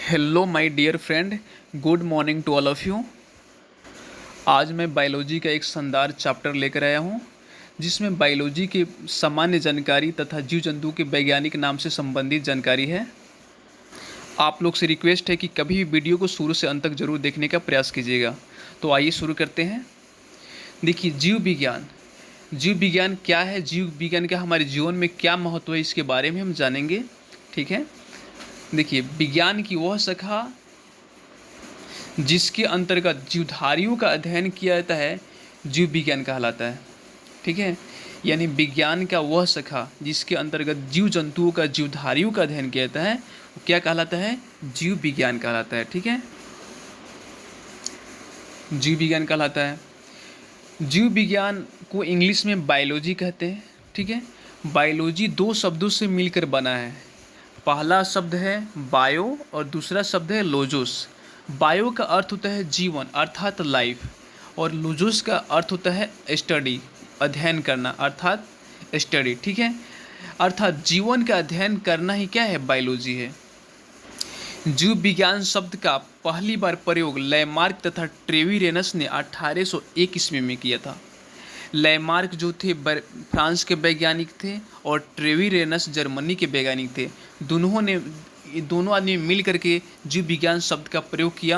Hello my dear friend, good morning to all of you. आज मैं biology का एक शानदार चैप्टर लेकर आया हूँ जिसमें बायोलॉजी की सामान्य जानकारी तथा जीव जंतु के वैज्ञानिक नाम से संबंधित जानकारी है। आप लोग से रिक्वेस्ट है कि कभी भी वीडियो को शुरू से अंत तक जरूर देखने का प्रयास कीजिएगा। तो आइए शुरू करते हैं। देखिए, जीव विज्ञान क्या है, जीव विज्ञान का हमारे जीवन में क्या महत्व है, इसके बारे में हम जानेंगे। ठीक है। देखिए, विज्ञान की वह शाखा जिसके अंतर्गत जीवधारियों का अध्ययन किया जाता है जीव विज्ञान कहलाता है। ठीक है। यानी विज्ञान का वह शाखा जिसके अंतर्गत जीव जंतुओं का जीवधारियों का अध्ययन किया जाता है वो क्या कहलाता है? जीव विज्ञान कहलाता है। ठीक है, जीव विज्ञान कहलाता है। जीव विज्ञान को इंग्लिश में बायोलॉजी कहते हैं। ठीक है। बायोलॉजी दो शब्दों से मिलकर बना है। पहला शब्द है बायो और दूसरा शब्द है लोजोस। बायो का अर्थ होता है जीवन अर्थात लाइफ, और लोजोस का अर्थ होता है स्टडी, अध्ययन करना अर्थात स्टडी। ठीक है। अर्थात जीवन का अध्ययन करना ही क्या है? बायोलॉजी है। जीव विज्ञान शब्द का पहली बार प्रयोग लैमार्क तथा ट्रेविरेनस ने 1801 ईस्वी में किया था। लैमार्क जो थे फ्रांस के वैज्ञानिक थे और ट्रेविरेनस जर्मनी के वैज्ञानिक थे। दोनों आदमी मिल करके जीव विज्ञान शब्द का प्रयोग किया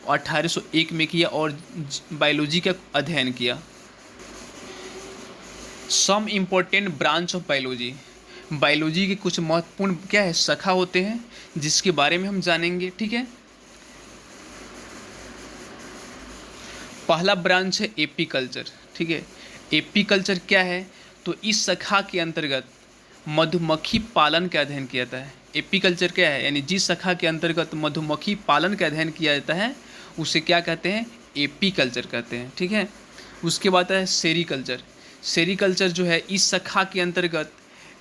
और 1801 में किया और बायोलॉजी का अध्ययन किया। Some important branch of biology. Biology के कुछ महत्वपूर्ण क्या है? शाखा होते हैं जिसके बारे में हम जानेंगे। ठीक है। पहला ब्रांच है एपीकल्चर। ठीक है। एपीकल्चर क्या है? तो इस शाखा के अंतर्गत मधुमक्खी पालन का अध्ययन किया जाता है। एपीकल्चर क्या है? यानी जिस शाखा के अंतर्गत मधुमक्खी पालन का अध्ययन किया जाता है उसे क्या कहते हैं? एपीकल्चर कहते हैं। ठीक है। उसके बाद है सेरीकल्चर। सेरीकल्चर जो है इस शाखा के अंतर्गत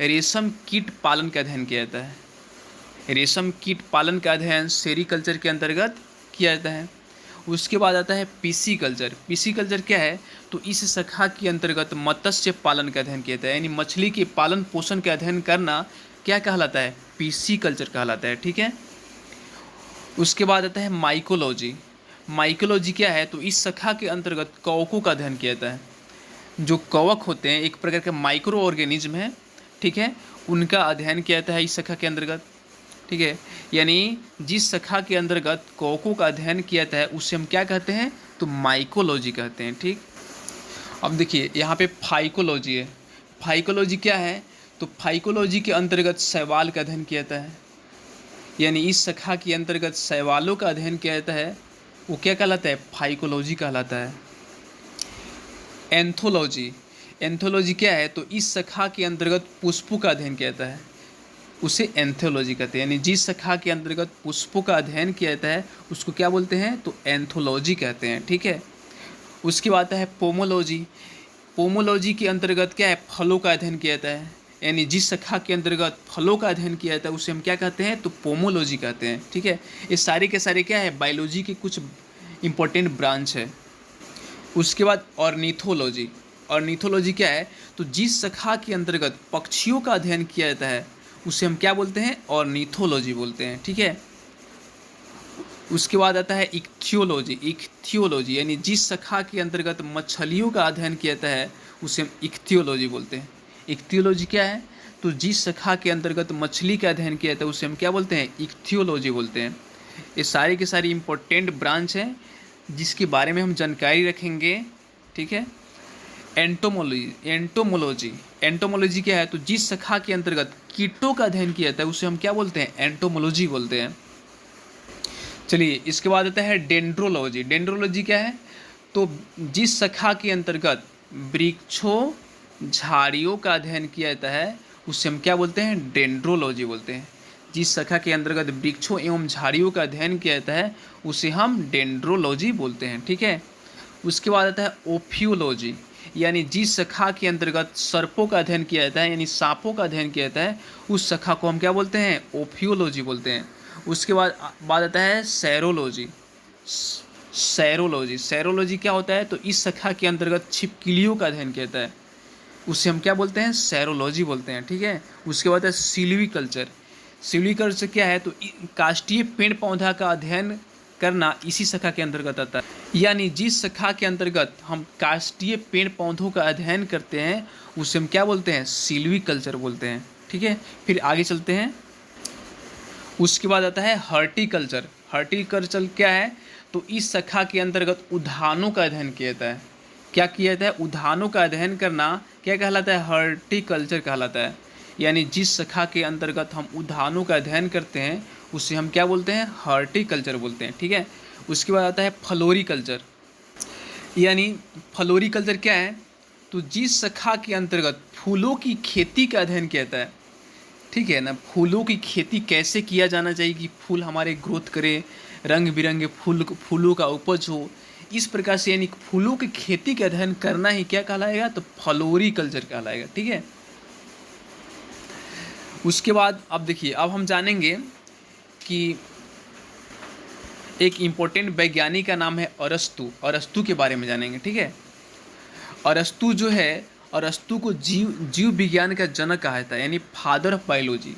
रेशम कीट पालन का अध्ययन किया जाता है। रेशम कीट पालन का अध्ययन सेरीकल्चर के अंतर्गत किया जाता है। उसके बाद आता है पिसीकल्चर। पिसीकल्चर क्या है? तो इस शाखा के अंतर्गत मत्स्य पालन का अध्ययन किया जाता है। यानी मछली के पालन पोषण का अध्ययन करना क्या कहलाता है? पिसीकल्चर कहलाता है। ठीक है। उसके बाद आता है माइकोलॉजी। माइकोलॉजी क्या है? तो इस शाखा के अंतर्गत कवकों का अध्ययन किया जाता है। जो कवक होते हैं एक प्रकार के माइक्रो ऑर्गेनिज्म है। ठीक है। उनका अध्ययन किया जाता है इस शाखा के अंतर्गत। ठीक है। यानी जिस शाखा के अंतर्गत कवकों का अध्ययन किया जाता है उसे हम क्या कहते हैं? तो माइकोलॉजी कहते हैं। ठीक। अब देखिए यहाँ पे फाइकोलॉजी है। फाइकोलॉजी क्या है? तो फाइकोलॉजी के अंतर्गत शैवाल का अध्ययन किया जाता है। यानी इस शाखा के अंतर्गत शैवालों का अध्ययन किया जाता है वो क्या कहलाता है? फाइकोलॉजी कहलाता है। एंथोलॉजी। एंथोलॉजी क्या है? तो इस शाखा के अंतर्गत पुष्पों का अध्ययन किया जाता है उसे एंथोलॉजी कहते हैं। यानी जिस शाखा के अंतर्गत पुष्पों का अध्ययन किया जाता है उसको क्या बोलते हैं? तो एंथोलॉजी कहते हैं। ठीक है। उसके बाद आता है पोमोलॉजी। पोमोलॉजी के अंतर्गत क्या है? फलों का अध्ययन किया जाता है। यानी जिस शाखा के अंतर्गत फलों का अध्ययन किया जाता है उसे हम क्या कहते हैं? तो पोमोलॉजी कहते हैं। ठीक है। ये सारे के सारे क्या है? बायोलॉजी के कुछ इंपॉर्टेंट ब्रांच है। उसके बाद ऑर्निथोलॉजी। ऑर्निथोलॉजी क्या है? तो जिस शाखा के अंतर्गत पक्षियों का अध्ययन किया जाता है उसे हम क्या बोलते हैं? ऑर्निथोलॉजी बोलते हैं। ठीक है। उसके बाद आता है इक्थियोलॉजी। इक्थियोलॉजी यानी जिस शाखा के अंतर्गत मछलियों का अध्ययन किया जाता है उसे हम इक्थियोलॉजी बोलते हैं। इक्थियोलॉजी क्या है? तो जिस शाखा के अंतर्गत मछली का अध्ययन किया जाता है उसे हम क्या बोलते हैं? इक्थियोलॉजी बोलते हैं। ये सारे के सारे इम्पोर्टेंट ब्रांच हैं जिसके बारे में हम जानकारी रखेंगे। ठीक है। एंटोमोलॉजी। एंटोमोलॉजी क्या है? तो जिस शाखा के अंतर्गत कीटों का अध्ययन किया जाता है उसे हम क्या बोलते हैं? एंटोमोलॉजी बोलते हैं। चलिए, इसके बाद आता है डेंड्रोलॉजी। डेंड्रोलॉजी क्या है? तो जिस शाखा के अंतर्गत वृक्षों झाड़ियों का अध्ययन किया जाता है उसे हम क्या बोलते हैं? डेंड्रोलॉजी बोलते हैं। जिस शाखा के अंतर्गत वृक्षों एवं झाड़ियों का अध्ययन किया जाता है उसे हम डेंड्रोलॉजी बोलते हैं। ठीक है। उसके बाद आता है ओफियोलॉजी। यानी जिस शाखा के अंतर्गत सर्पों का अध्ययन किया जाता है यानी सांपों का अध्ययन किया जाता है उस शाखा को हम क्या बोलते हैं? ओफियोलॉजी बोलते हैं। उसके बाद आता है सैरोलॉजी। सैरोलॉजी। सैरोलॉजी क्या होता है? तो इस शाखा के अंतर्गत छिपकलियों का अध्ययन किया जाता है उसे हम क्या बोलते हैं? सैरोलॉजी बोलते हैं। ठीक है। उसके बाद है सिल्वीकल्चर। सिल्वीकल्चर क्या है, तो काष्ठीय पेड़ पौधा का अध्ययन करना इसी शाखा के अंतर्गत आता है। यानी जिस शाखा के अंतर्गत हम काष्ठीय पेड़ पौधों का अध्ययन करते हैं उसे हम क्या बोलते हैं, सिल्वीकल्चर बोलते हैं। ठीक है, फिर आगे चलते हैं। उसके बाद आता है हॉर्टिकल्चर। हॉर्टिकल्चर क्या है, तो इस शाखा के अंतर्गत उद्यानों का अध्ययन किया जाता है। क्या किया जाता है, उद्यानों का अध्ययन करना क्या कहलाता है, हॉर्टिकल्चर कहलाता है। यानी जिस शाखा के अंतर्गत हम उद्यानों का अध्ययन करते हैं उसे हम क्या बोलते हैं, हॉर्टिकल्चर बोलते हैं। ठीक है, उसके बाद आता है फ्लोरिकल्चर। यानी फ्लोरिकल्चर क्या है, तो जिस शाखा के अंतर्गत फूलों की खेती का अध्ययन किया जाता है। ठीक है ना, फूलों की खेती कैसे किया जाना चाहिए कि फूल हमारे ग्रोथ करे, रंग बिरंगे फूलों का उपज हो, इस प्रकार से यानी फूलों की खेती का अध्ययन करना ही क्या कहलाएगा, तो फ्लोरिकल्चर कहलाएगा। ठीक है, उसके बाद अब देखिए, अब हम जानेंगे कि एक इम्पोर्टेंट वैज्ञानिक का नाम है अरस्तु। अरस्तु के बारे में जानेंगे। ठीक है, अरस्तु जो है, अरस्तु को जीव विज्ञान का जनक कहा जाता है, यानी father of biology.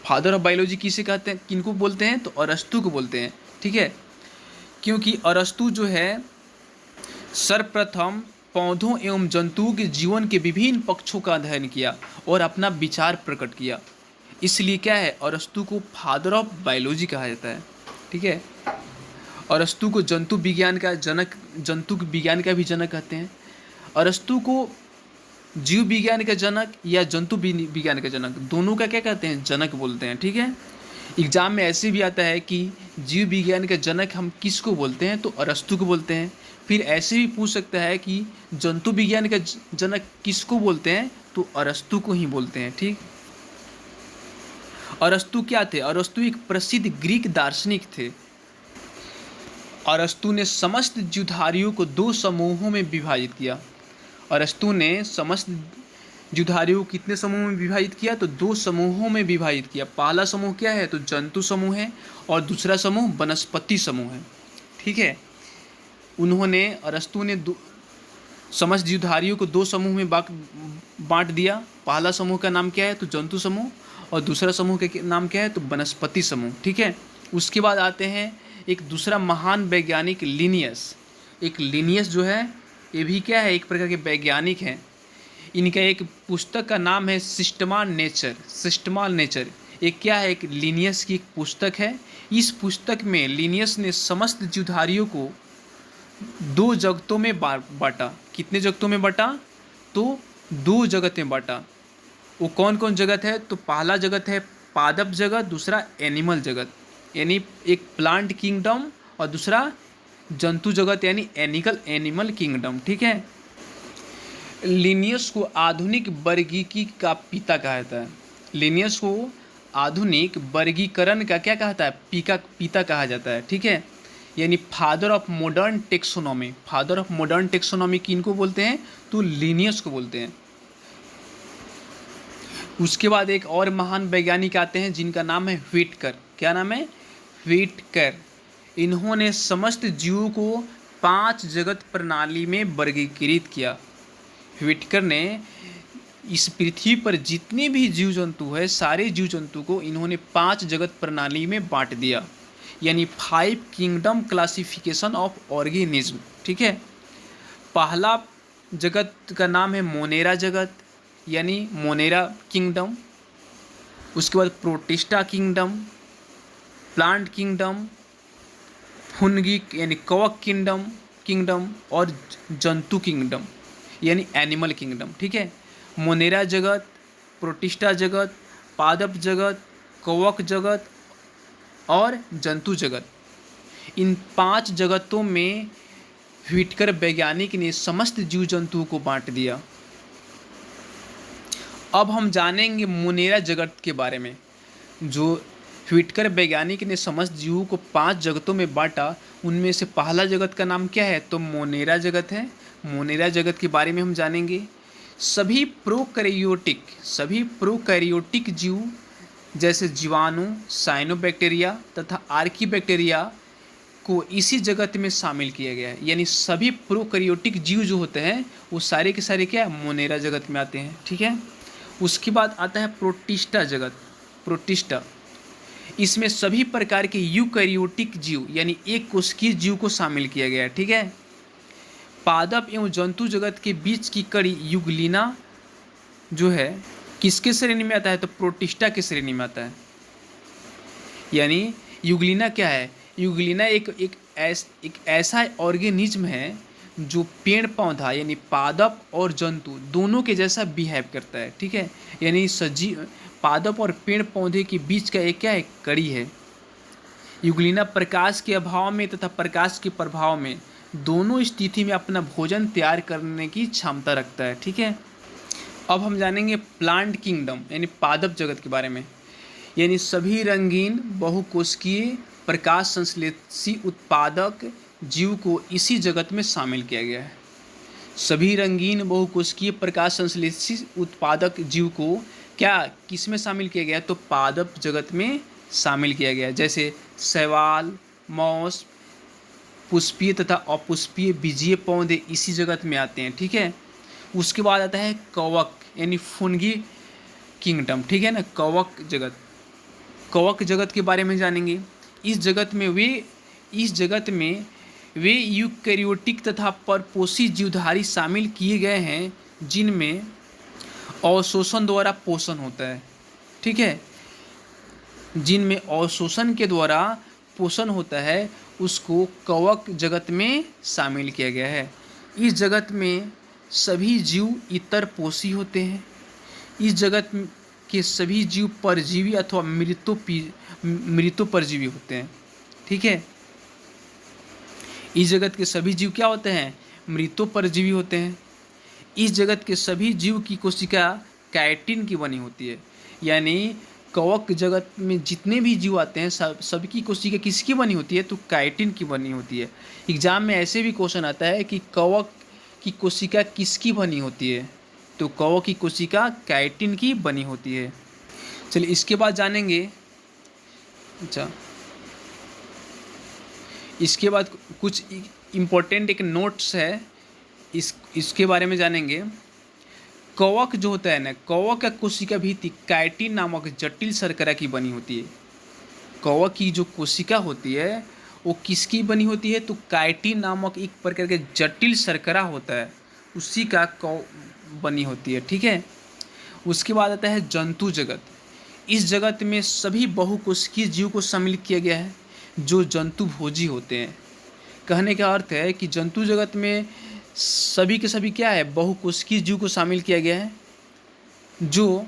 Father of biology किसे कहते हैं, किनको बोलते हैं, तो अरस्तु को बोलते हैं। ठीक है, क्योंकि अरस्तु जो है सर्वप्रथम पौधों एवं जंतुओं के जीवन के विभिन्न पक्षों का अध्ययन किया और अपना विचार प्रकट किया, इसलिए क्या है, अरस्तु को फादर ऑफ बायोलॉजी कहा जाता है। ठीक है, अरस्तु को जंतु विज्ञान का जनक, जंतु विज्ञान का भी जनक कहते हैं। अरस्तु को जीव विज्ञान का जनक या जंतु विज्ञान का जनक, दोनों का क्या कहते हैं, जनक बोलते हैं। ठीक है, एग्जाम में ऐसे भी आता है कि जीव विज्ञान का जनक हम किसको बोलते हैं, तो अरस्तु को बोलते हैं। फिर ऐसे भी पूछ सकता है कि जंतु विज्ञान का जनक किसको बोलते हैं, तो अरस्तु को ही बोलते हैं। ठीक, अरस्तु क्या थे, अरस्तु एक प्रसिद्ध ग्रीक दार्शनिक थे। अरस्तु ने समस्त जीवधारियों को दो समूहों में विभाजित किया। अरस्तु ने समस्त जीवधारियों को कितने समूहों में विभाजित किया, तो दो समूहों में विभाजित किया। पहला समूह क्या है, तो जंतु समूह है, और दूसरा समूह वनस्पति समूह है। ठीक है, उन्होंने, अरस्तु ने समस्त जीवधारियों को दो समूह में बांट दिया। पहला समूह का नाम क्या है, तो जंतु समूह, और दूसरा समूह का नाम क्या है, तो वनस्पति समूह। ठीक है, उसके बाद आते हैं एक दूसरा महान वैज्ञानिक लिनियस। एक लिनियस जो है ये भी क्या है, एक प्रकार के वैज्ञानिक हैं। इनका एक पुस्तक का नाम है सिस्टमा नेचर। सिस्टमा नेचर एक क्या है, एक लिनियस की एक पुस्तक है। इस पुस्तक में लिनियस ने समस्त जीवधारियों को दो जगतों में बांटा। कितने जगतों में बांटा, तो दो जगत में बांटा। वो कौन कौन जगत है, तो पहला जगत है पादप जगत, दूसरा एनिमल जगत, यानी एक प्लांट किंगडम, और दूसरा जंतु जगत यानी एनिमल किंगडम। ठीक है, लिनियस को आधुनिक वर्गीकी का पिता कहा जाता है। लिनियस को आधुनिक वर्गीकरण का क्या कहता है, पिता कहा जाता है। ठीक है, यानी father of modern taxonomy. Father of modern taxonomy किनको बोलते हैं, तो लिनियस को बोलते हैं। उसके बाद एक और महान वैज्ञानिक आते हैं जिनका नाम है व्हिटकर। क्या नाम है, व्हिटकर। इन्होंने समस्त जीवों को 5 जगत प्रणाली में वर्गीकृत किया। व्हिटकर ने इस पृथ्वी पर जितने भी जीव जंतु है, सारे जीव जंतु को इन्होंने 5 जगत प्रणाली में बांट दिया, यानी 5 किंगडम क्लासिफिकेशन ऑफ ऑर्गेनिज्म। ठीक है, पहला जगत का नाम है मोनेरा जगत, यानी मोनेरा किंगडम। उसके बाद प्रोटिस्टा किंगडम, प्लांट किंगडम, फुनगी यानी कवक किंगडम और जंतु किंगडम यानी एनिमल किंगडम। ठीक है, मोनेरा जगत, प्रोटिस्टा जगत, पादप जगत, कवक जगत और जंतु जगत, इन 5 जगतों में व्हिटकर वैज्ञानिक ने समस्त जीव जंतुओं को बांट दिया। अब हम जानेंगे मोनेरा जगत के बारे में। जो व्हिटकर वैज्ञानिक ने समस्त जीवों को 5 जगतों में बांटा, उनमें से पहला जगत का नाम क्या है, तो मोनेरा जगत है। मोनेरा जगत के बारे में हम जानेंगे। सभी प्रोकैरियोटिक जीव जैसे जीवाणु, साइनोबैक्टीरिया तथा आर्कीबैक्टीरिया को इसी जगत में शामिल किया गया है। यानी सभी प्रोकैरियोटिक जीव जो होते हैं वो सारे के सारे क्या है, मोनेरा जगत में आते हैं। ठीक है, उसके बाद आता है प्रोटिस्टा जगत। प्रोटिस्टा। इसमें सभी प्रकार के यूकैरियोटिक जीव यानी एक कोशिकीय जीव को शामिल किया गया है। ठीक है। पादप एवं जंतु जगत के बीच की कड़ी युगलिना जो है किसके श्रेणी में आता है? तो प्रोटिस्टा की श्रेणी में आता है। यानी युगलिना क्या है? युगलिना एक ऐसा ऑर्गेनिज्म है जो पेड़ पौधा यानी पादप और जंतु दोनों के जैसा बिहेव करता है। ठीक है। यानी सजीव पादप और पेड़ पौधे के बीच का एक क्या है? कड़ी है। युगलिना प्रकाश के अभाव में तथा प्रकाश के प्रभाव में दोनों स्थिति में अपना भोजन तैयार करने की क्षमता रखता है। ठीक है। अब हम जानेंगे प्लांट किंगडम यानी पादप जगत के बारे में। यानी सभी रंगीन बहुकोशिकीय प्रकाश संश्लेषी उत्पादक जीव को इसी जगत में शामिल किया गया है। सभी रंगीन बहुकोशिकीय प्रकाश संश्लेषी उत्पादक जीव को क्या किस में शामिल किया गया? तो पादप जगत में शामिल किया गया है। जैसे शैवाल, मौस, पुष्पीय तथा अपुष्पीय बीजीय पौधे इसी जगत में आते हैं। ठीक है। उसके बाद आता है कवक यानी फुंगी किंगडम। ठीक है ना। कवक जगत के बारे में जानेंगे। इस जगत में वे यूकैरियोटिक तथा परपोषी जीवधारी शामिल किए गए हैं जिनमें अवशोषण द्वारा पोषण होता है। ठीक है। जिनमें अवशोषण के द्वारा पोषण होता है उसको कवक जगत में शामिल किया गया है। इस जगत में सभी जीव इतरपोषी होते हैं। इस जगत के सभी जीव परजीवी अथवा मृतोपरजीवी होते हैं। ठीक है। इस जगत के सभी जीव क्या होते हैं? मृतोपरजीवी होते हैं। इस जगत के सभी जीव की कोशिका काइटिन की बनी होती है। यानी कवक जगत में जितने भी जीव आते हैं सबकी कोशिका किसकी बनी होती है? तो काइटिन की बनी होती है। एग्जाम में ऐसे भी क्वेश्चन आता है कि कवक की कोशिका किसकी बनी होती है? तो कवक की कोशिका काइटिन की बनी होती है। चलिए इसके बाद जानेंगे। अच्छा, इसके बाद कुछ इम्पोर्टेंट एक नोट्स है इसके बारे में जानेंगे। कवक जो होता है ना, कवक का कोशिका भित्ति काइटिन नामक जटिल शर्करा की बनी होती है। कवक की जो कोशिका होती है वो किसकी बनी होती है? तो काइटिन नामक एक प्रकार के जटिल शर्करा होता है उसी का बनी होती है। ठीक है। उसके बाद आता है जंतु जगत। इस जगत में सभी बहुकोशिकीय जीव को शामिल किया गया है जो जंतु भोजी होते हैं। कहने का अर्थ है कि जंतु जगत में सभी के सभी क्या है? बहुकोशिकीय जीव को शामिल किया गया है जो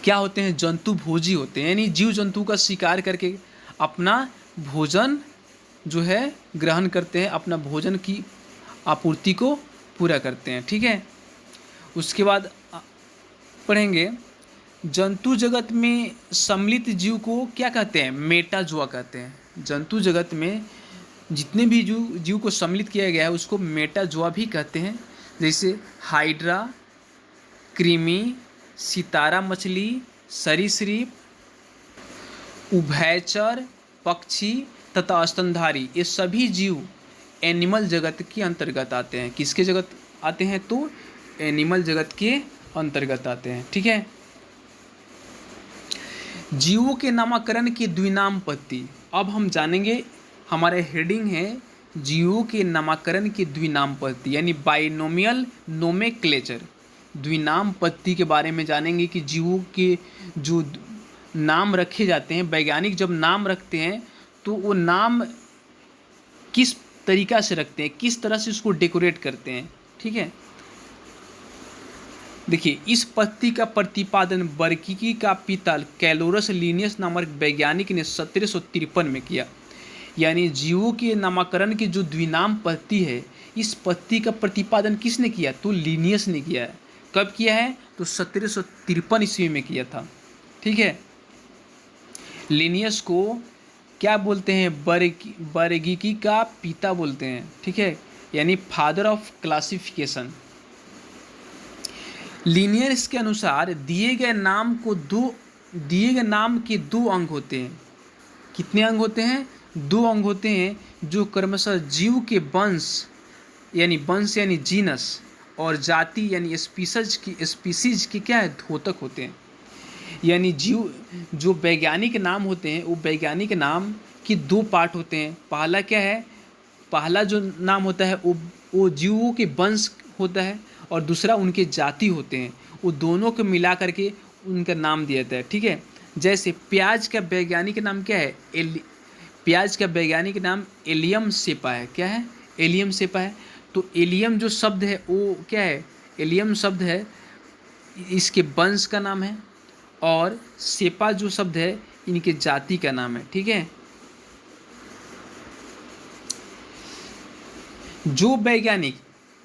क्या होते हैं? जंतु भोजी होते हैं। यानी जीव जंतु का शिकार करके अपना भोजन जो है ग्रहण करते हैं, अपना भोजन की आपूर्ति को पूरा करते हैं। ठीक है। उसके बाद पढ़ेंगे जंतु जगत में सम्मिलित जीव को क्या कहते हैं? मेटाजोआ कहते हैं। जंतु जगत में जितने भी जीव को सम्मिलित किया गया है उसको मेटाजोआ भी कहते हैं। जैसे हाइड्रा, कृमि, सितारा मछली, सरीसृप, उभयचर पक्षी तथा स्तनधारी, ये सभी जीव एनिमल जगत के अंतर्गत आते हैं। किसके जगत आते हैं? तो एनिमल जगत के अंतर्गत आते हैं। ठीक है। जीवों के नामकरण की द्विनामपत्ति। अब हम जानेंगे, हमारे हेडिंग है जीवों के नामकरण की द्विनामपत्ति यानी बाइनोमियल नोमेक्लेचर। द्विनामपत्ति के बारे में जानेंगे कि जीवों के जो नाम रखे जाते हैं, वैज्ञानिक जब नाम रखते हैं तो वो नाम किस तरीका से रखते हैं, किस तरह से उसको डेकोरेट करते हैं। ठीक है। देखिए, इस पत्ती का प्रतिपादन बर्किकी का पिता कैलोरस लिनियस नामक वैज्ञानिक ने 1753 में किया। यानी जीवों के नामकरण की जो द्विनाम पत्ती है, इस पत्ती का प्रतिपादन किसने किया? तो लिनियस ने किया है। कब किया है? तो 1753 ईस्वी में किया था। ठीक है। लिनियस को क्या बोलते हैं? बर्गिकी का पिता बोलते हैं। ठीक है। यानी फादर ऑफ क्लासिफिकेशन। लिनियस के अनुसार दिए गए नाम के दो अंग होते हैं। कितने अंग होते हैं? 2 अंग होते हैं जो क्रमशः जीव के वंश यानी जीनस और जाति यानी स्पीसीज की क्या है? द्योतक होते हैं। यानी जीव जो वैज्ञानिक नाम होते हैं वो वैज्ञानिक नाम की दो पार्ट होते हैं। पहला क्या है, पहला जो नाम होता है वो जीवों के वंश होता है और दूसरा उनके जाति होते हैं। वो दोनों को मिला करके उनका नाम दिया जाता है। ठीक है, जैसे प्याज का वैज्ञानिक नाम क्या है, प्याज का वैज्ञानिक नाम एलियम सेपा है। क्या है, एलियम सेपा है। तो एलियम जो शब्द है वो क्या है, एलियम शब्द है इसके वंश का नाम है और सेपा जो शब्द है इनके जाति का नाम है। ठीक है, जो वैज्ञानिक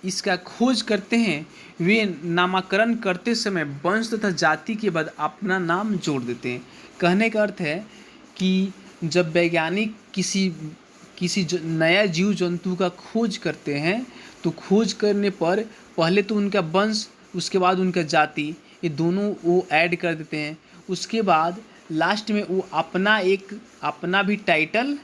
इसका खोज करते हैं वे नामकरण करते समय वंश तथा जाति के बाद अपना नाम जोड़ देते हैं। कहने का अर्थ है कि जब वैज्ञानिक किसी नया जीव जंतु का खोज करते हैं तो खोज करने पर पहले तो उनका वंश, उसके बाद उनका जाति, ये दोनों वो ऐड कर देते हैं। उसके बाद लास्ट में वो अपना भी टाइटल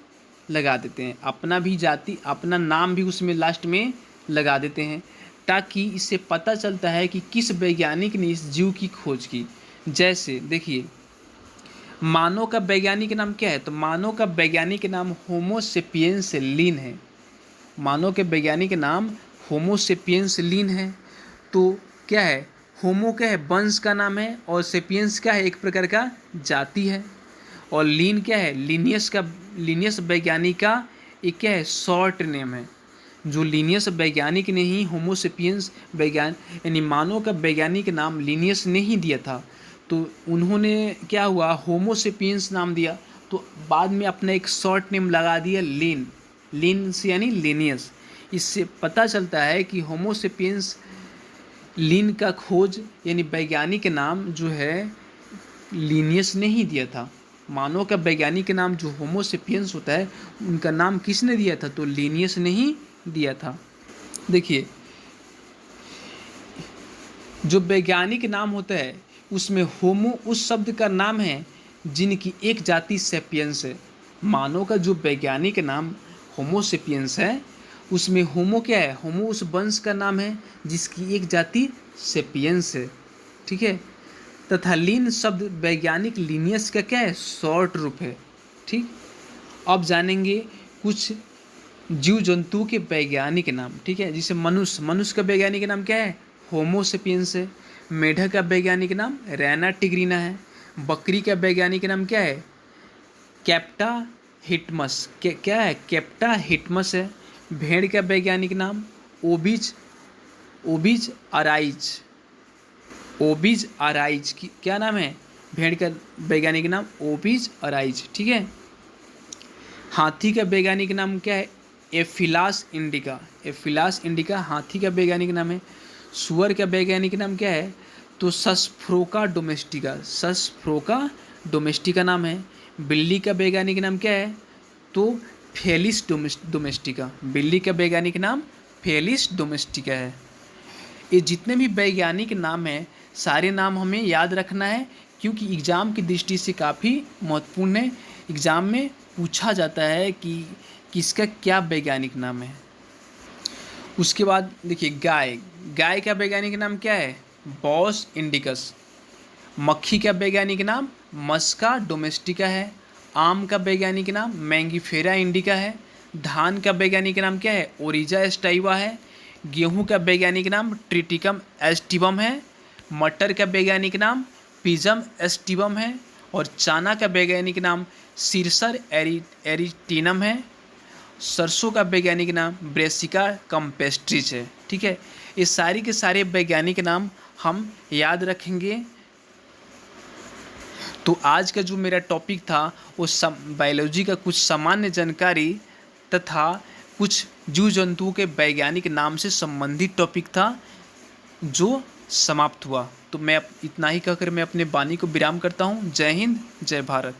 लगा देते हैं, अपना भी जाति, अपना नाम भी उसमें लास्ट में लगा देते हैं, ताकि इससे पता चलता है कि किस वैज्ञानिक ने इस जीव की खोज की। जैसे देखिए, मानव का वैज्ञानिक नाम क्या है, तो मानव का वैज्ञानिक नाम होमो सेपियंस लीन है। मानव के वैज्ञानिक नाम होमो सेपियंस लीन है। तो क्या है, होमो क्या है, वंश का नाम है और सेपियंस क्या है, एक प्रकार का जाति है। और लीन क्या है, लीनियस वैज्ञानिक का एक क्या है, शॉर्ट नेम है। जो लीनियस वैज्ञानिक ने ही होमो सेपियंस यानी मानव का वैज्ञानिक नाम लीनियस ने ही दिया था। तो उन्होंने क्या हुआ, होमो सेपियंस नाम दिया, तो बाद में अपना एक शॉर्ट नेम लगा दिया लीन से यानी लीनियस। इससे पता चलता है कि होमो सेपियंस लीन का खोज यानी वैज्ञानिक नाम जो है लीनियस ने ही दिया था। मानव का वैज्ञानिक नाम जो होमो सेपियंस होता है उनका नाम किसने दिया था, तो लीनियस ने ही दिया था। देखिए, जो वैज्ञानिक नाम होता है उसमें होमो उस शब्द का नाम है जिनकी एक जाति सेपियंस है। मानव का जो वैज्ञानिक नाम होमो सेपियंस है उसमें होमो क्या है, होमो उस वंश का नाम है जिसकी एक जाति सेपियंस है। ठीक है, तथा लीन शब्द वैज्ञानिक लीनियस का क्या है, शॉर्ट रूप है। ठीक, अब जानेंगे कुछ जीव जंतु के वैज्ञानिक नाम। ठीक है, जैसे मनुष्य का वैज्ञानिक नाम क्या है, होमो सेपियंस है। मेढक का वैज्ञानिक नाम रैना टिग्रिना है। बकरी का वैज्ञानिक नाम क्या है, कैप्टा हिटमस। क्या है, कैप्टा हिटमस है। भेड़ का वैज्ञानिक नाम ओबिज अराइज की क्या नाम है, भेड़ का वैज्ञानिक नाम ओबिज अराइज। ठीक है, हाथी का वैज्ञानिक नाम क्या है, एफिलास इंडिका हाथी का वैज्ञानिक नाम है। सुअर का वैज्ञानिक नाम क्या है, तो सस्फ्रोका डोमेस्टिका नाम है। बिल्ली का वैज्ञानिक नाम क्या है, तो फेलिस डोमेस्टिका। बिल्ली का वैज्ञानिक नाम फेलिस डोमेस्टिका है। ये जितने भी वैज्ञानिक नाम हैं सारे नाम हमें याद रखना है, क्योंकि एग्ज़ाम की दृष्टि से काफ़ी महत्वपूर्ण है। एग्ज़ाम में पूछा जाता है कि किसका क्या वैज्ञानिक नाम है। उसके बाद देखिए, गाय का वैज्ञानिक नाम क्या है, बॉस इंडिकस। मक्खी का वैज्ञानिक नाम मस्का डोमेस्टिका है। आम का वैज्ञानिक नाम मैंगीफेरा इंडिका है। धान का वैज्ञानिक नाम क्या है, ओरिजा एस्टाइवा है। गेहूं का वैज्ञानिक नाम ट्रिटिकम एस्टिवम है। मटर का वैज्ञानिक नाम पिजम एस्टिवम है। और चना का वैज्ञानिक नाम सिरसर एरिटिनम है। सरसों का वैज्ञानिक नाम ब्रेसिका कम्पेस्ट्रिच है। ठीक है, ये सारी के सारे वैज्ञानिक नाम हम याद रखेंगे। तो आज का जो मेरा टॉपिक था वो बायोलॉजी का कुछ सामान्य जानकारी तथा कुछ जीव जंतुओं के वैज्ञानिक नाम से संबंधित टॉपिक था जो समाप्त हुआ। तो मैं इतना ही कहकर मैं अपने वाणी को विराम करता हूँ। जय हिंद, जय भारत।